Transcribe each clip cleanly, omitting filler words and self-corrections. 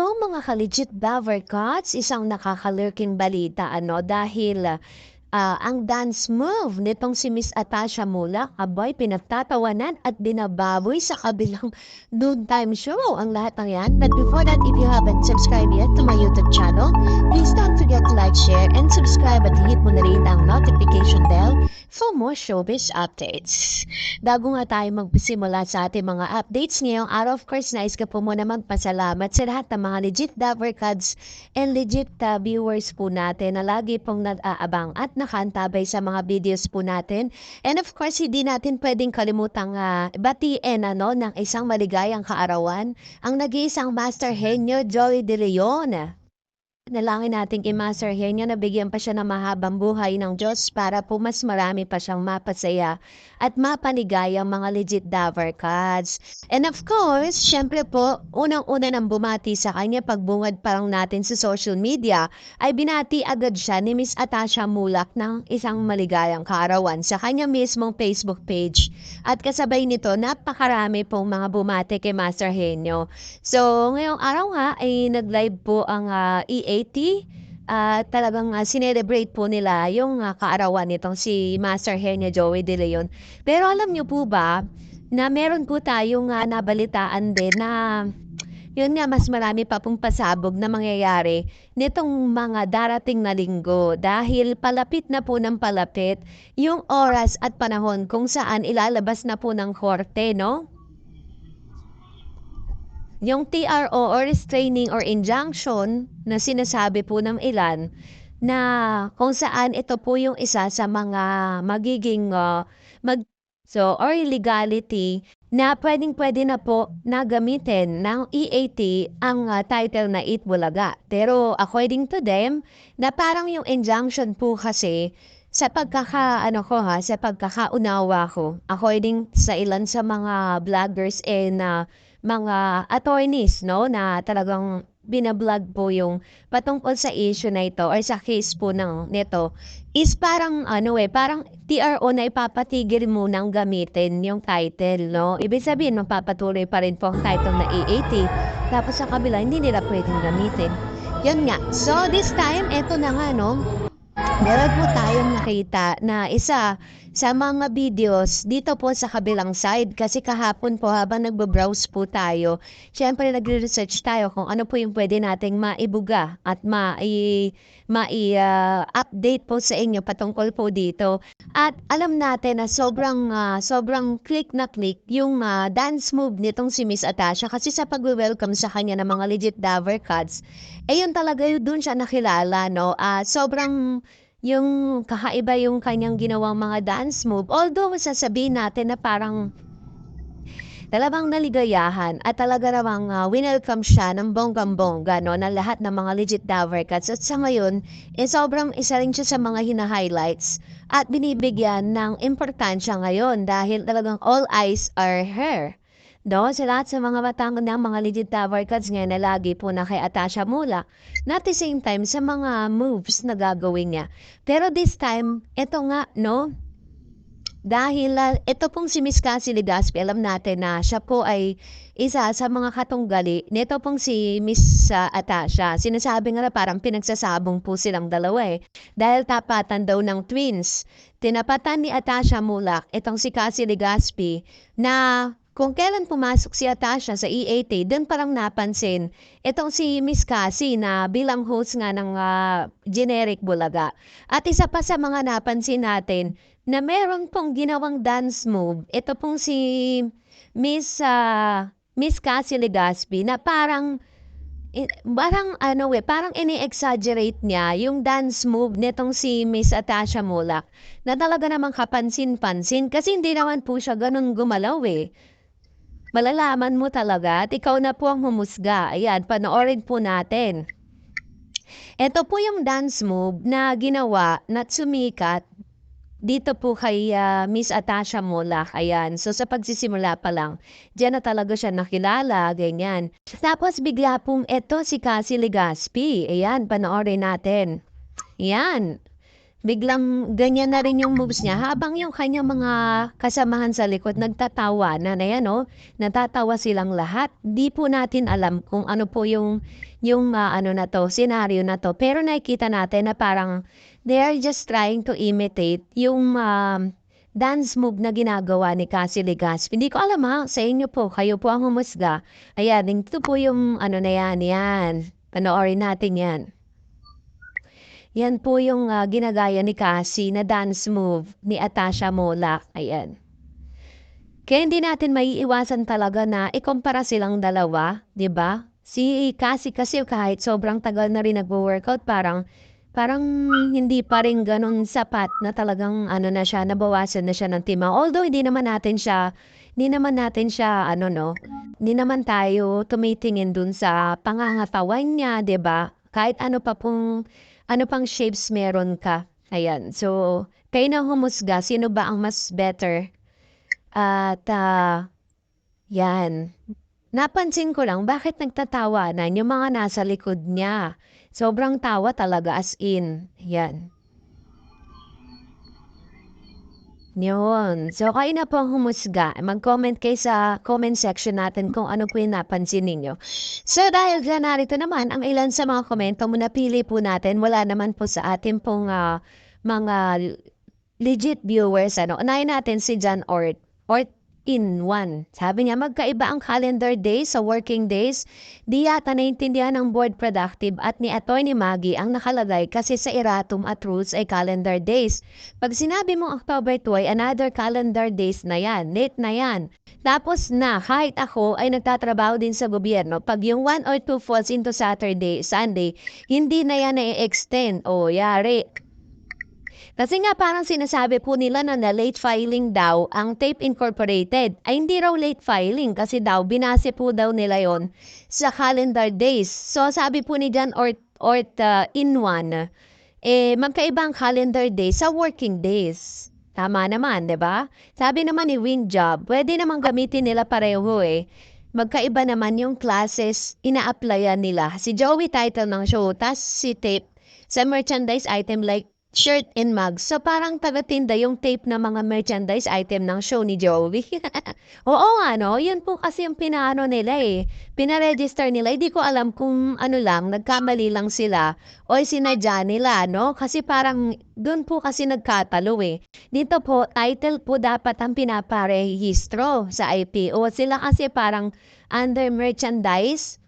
Hello mga ka-legit Lover Cuts, isang nakakalurking balita dahil ang dance move nitong si Miss Atasha Mulak, abay pinagtatawanan at binababoy sa kabilang noontime show. Ang lahat ng yan. But before that, if you haven't subscribed yet to my YouTube channel, please don't forget to like, share, and subscribe at hit mo na rin ang notification bell for more showbiz updates. Bago nga tayo magsimula sa ating mga updates ngayong araw, of course, nais ka po muna magpasalamat sa lahat ng mga legit Lover Cuts and legit viewers po natin na lagi pong nag-aabang at nakaantabay sa mga videos po natin. And of course, hindi natin pwedeng kalimutang batiin ng isang maligayang kaarawan ang nag-iisang Master Henyo Joey De Leon. Nalangin nating i-Master Henyo na bigyan pa siya ng mahabang buhay ng Diyos para po mas marami pa siyang mapasaya at mapanigayang mga legit Lover Cuts. And of course, syempre po, unang-una nang bumati sa kanya pagbungad parang natin sa social media, ay binati agad siya ni Miss Atasha Mulak ng isang maligayang kaarawan sa kanya mismong Facebook page. At kasabay nito, napakarami pong mga bumati kay Master Henyo. So, ngayong araw nga ay nag-live po ang EAT. Talagang sinelebrate po nila yung kaarawan nitong si Master Henyo Joey De Leon. Pero alam niyo po ba na meron po tayong nabalitaan din na yun nga mas marami pa pong pasabog na mangyayari nitong mga darating na linggo dahil palapit na po ng palapit yung oras at panahon kung saan ilalabas na po ng korte, no? Yung TRO or restraining or injunction na sinasabi po ng ilan na kung saan ito po yung isa sa mga magiging or illegality na pwedeng-pwede na po na gamitin ng EAT ang title na Eat Bulaga. Pero according to them, na parang yung injunction po kasi sa sa pagkakaunawa ko, according sa ilan sa mga vloggers and mga attorneys, no, na talagang binablog po yung patungkol sa issue na ito or sa case po nito is parang parang TRO na ipapatigil munang gamitin yung title, no? Ibig sabihin, magpapatuloy pa rin po ang title na EAT. Tapos sa kabila, hindi nila pwedeng gamitin. Yun nga. So, this time, eto na nga, no? Meron po tayong nakita na isa sa mga videos dito po sa kabilang side kasi kahapon po habang nagbo-browse po tayo, syempre nagre-research tayo kung ano po yung pwede nating maibuga at update po sa inyo patungkol po dito. At alam natin na sobrang click na click yung dance move nitong si Miss Atasha kasi sa pag-welcome sa kanya ng mga legit Lover Cuts, yun talaga yun dun siya nakilala, no? Sobrang yung kakaiba yung kanyang ginawang mga dance move. Although sasabihin natin na parang talagang naligayahan at talaga namang winelcome siya ng bonggang-bongga, no, ng lahat ng mga legit Lover Cuts. At sa ngayon, sobrang isa rin siya sa mga hina-highlights at binibigyan ng importansya ngayon dahil talagang all eyes are her. No, sa lahat sa mga batang ng mga legit Lover Cuts ngayon na lagi po na kay Atasha Mulak, na at the same time sa mga moves na gagawin niya. Pero this time, eto nga, no? Dahil ito pong si Miss Cassie Legazpi, alam natin na siya po ay isa sa mga katunggali nito pong si Miss Atasha. Sinasabi nga na parang pinagsasabong po silang dalawa dahil tapatan daw ng twins. Tinapatan ni Atasha Mulak itong si Cassie Legazpi na kung kailan pumasok si Atasha sa EAT, doon parang napansin itong si Miss Cassie na bilang host nga ng generic Bulaga. At isa pa sa mga napansin natin na meron pong ginawang dance move, ito pong si Miss Cassie Legazpi na parang ini-exaggerate niya yung dance move nitong si Miss Atasha Mulak na talaga namang kapansin-pansin kasi hindi naman po siya ganun gumalaw Malalaman mo talaga at ikaw na po ang humusga. Ayan, panoorin po natin. Ito po yung dance move na ginawa na sumikat dito po kay Miss Atasha Mulak. Ayan, so sa pagsisimula pa lang, diyan na talaga siya nakilala, ganyan. Tapos bigla pong ito si Cassie Legazpi. Ayan, panoorin natin. Ayan. Biglang ganyan na rin yung moves niya habang yung kanyang mga kasamahan sa likod nagtatawanan, ayan 'no, natatawa silang lahat. 'Di po natin alam kung ano po yung ano na 'to, senaryo na 'to, pero nakikita natin na parang they are just trying to imitate yung, dance move na ginagawa ni Cassie Legaspi. Hindi ko alam, sa inyo po, kayo po ang humusga. Ayan, ito po yung ano na 'yan, panoorin natin 'yan. Yan po yung, ginagaya ni Cassie na dance move ni Atasha Mollak, ayan. Kaya hindi natin maiiwasan talaga na ikumpara silang dalawa, 'di ba? Si Cassie kasi kahit sobrang tagal na rin nagwo-workout parang parang hindi pa rin gano'n sapat na talagang ano na siya, nabawasan na siya ng timbang. Although hindi naman natin siya ano 'no, hindi naman tayo tumitingin dun sa pangangatawan niya, 'di ba? Kahit ano pang shapes meron ka, ayan. So, kayo na humusga, sino ba ang mas better at, 'yan. Napansin ko lang bakit nagtatawanan yung mga nasa likod niya. Sobrang tawa talaga as in, 'yan. 'Yun. So, kayo na po ang humusga. Mag-comment kayo sa comment section natin kung ano po yung napansin ninyo. So, dahil diyan narito naman ang ilan sa mga komento mo napili po natin. Wala naman po sa atin pong, mga legit viewers ano. Unahin natin si John Ort in one. Sabi niya, magkaiba ang calendar days sa working days. Di yata naintindihan ng board productive at ni Atty. Maggie ang nakalagay kasi sa erratum at rules ay calendar days. Pag sinabi mong October 2 ay another calendar days na yan. Late na yan. Tapos na, kahit ako ay nagtatrabaho din sa gobyerno, pag yung 1 or 2 falls into Saturday, Sunday, hindi na yan na-extend. O, yari. Kasi nga parang sinasabi po nila na late filing daw ang Tape Incorporated. Ay hindi raw late filing kasi daw binase po daw nila yon sa calendar days. So sabi po ni John in one, magkaiba ang calendar days sa working days. Tama naman, 'di ba? Sabi naman ni Winjob, pwede namang gamitin nila pareho eh. Magkaiba naman yung classes ina-applyan nila. Si Joey title ng show, tas si Tape sa merchandise item like shirt and mug. So, parang taga-tinda yung tape na mga merchandise item ng show ni Joey. Oo nga, no? Yun po kasi yung pinaano nila eh. Pinaregister nila. Hindi ko alam kung ano lang, nagkamali lang sila o sinadya nila, no? Kasi parang doon po kasi nagkatalo eh. Dito po, title po dapat ang pinaparehistro sa IPO. Sila kasi parang under merchandise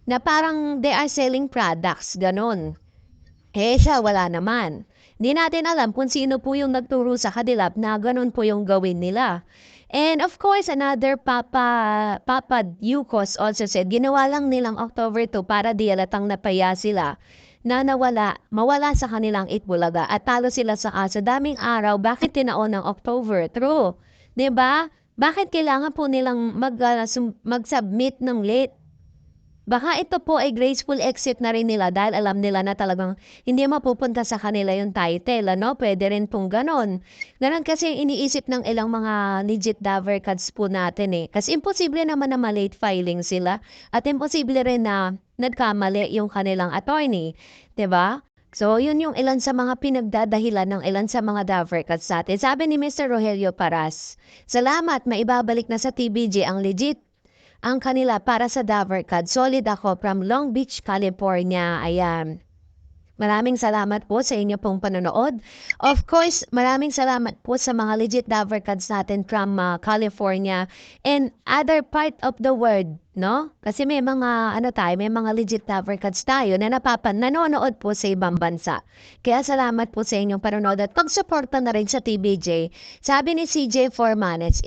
na parang they are selling products, ganon. Eh siya, wala naman. Di natin alam kung sino po yung nagturo sa kanila na ganun po yung gawin nila. And of course, another Papa Yukos also said, ginawa lang nilang October 2 para di halatang napaya sila na mawala sa kanilang Itbulaga at talo sila sa kaso. Daming araw, bakit tinaon ng October? True. 'Di ba? Bakit kailangan po nilang mag-submit ng late? Baka ito po ay graceful exit na rin nila dahil alam nila na talagang hindi mapupunta sa kanila yung title, ano? Pwede rin pong ganon. Ganon kasi iniisip ng ilang mga legit Daver cards po natin eh. Kasi imposible naman na ma-late filing sila at imposible rin na nagkamali yung kanilang attorney. 'Di ba? So, yun yung ilan sa mga pinagdadahilan ng ilan sa mga Daver cards natin. Sabi ni Mr. Rogelio Paras, salamat, maibabalik na sa TBJ ang legit ang kanila para sa Davercad. Solid ako from Long Beach, California. Ayan. Maraming salamat po sa inyo pong panonood. Of course, maraming salamat po sa mga legit Davercads natin from California and other part of the world, no? Kasi may mga may mga legit Davercads tayo na nanonood po sa ibang bansa. Kaya salamat po sa inyong panonood at pagsuporta na rin sa TBJ. Sabi ni CJ Formanes,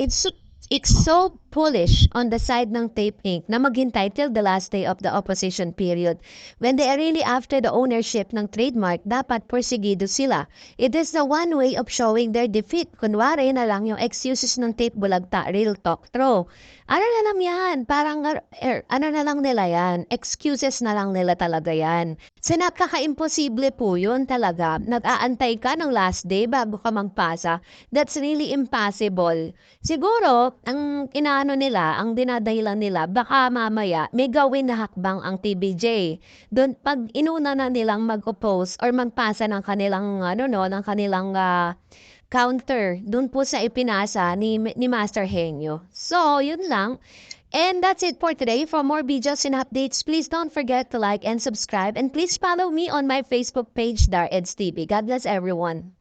It's so foolish on the side ng Tape Inc. na maghintay till the last day of the opposition period. When they are really after the ownership ng trademark, dapat porsigido sila. It is the one way of showing their defeat. Kunwari na lang yung excuses ng Tape Bulagta, real talk, true. Ano na lang yan? Parang, ano na lang nila yan? Excuses na lang nila talaga yan. So, nakaka-imposible po yun talaga. Nag-aantay ka ng last day bago ka magpasa. That's really impossible. Siguro, ang inaano nila, ang dinadahilan nila, baka mamaya may gawin na hakbang ang TBJ. Doon, pag inuna na nilang mag-oppose or magpasa ng kanilang, ano no, ng kanilang counter, doon po sa ipinasa ni Master Henyo. So, yun lang. And that's it for today. For more videos and updates, please don't forget to like and subscribe. And please follow me on my Facebook page, Dar Eds TV. God bless everyone.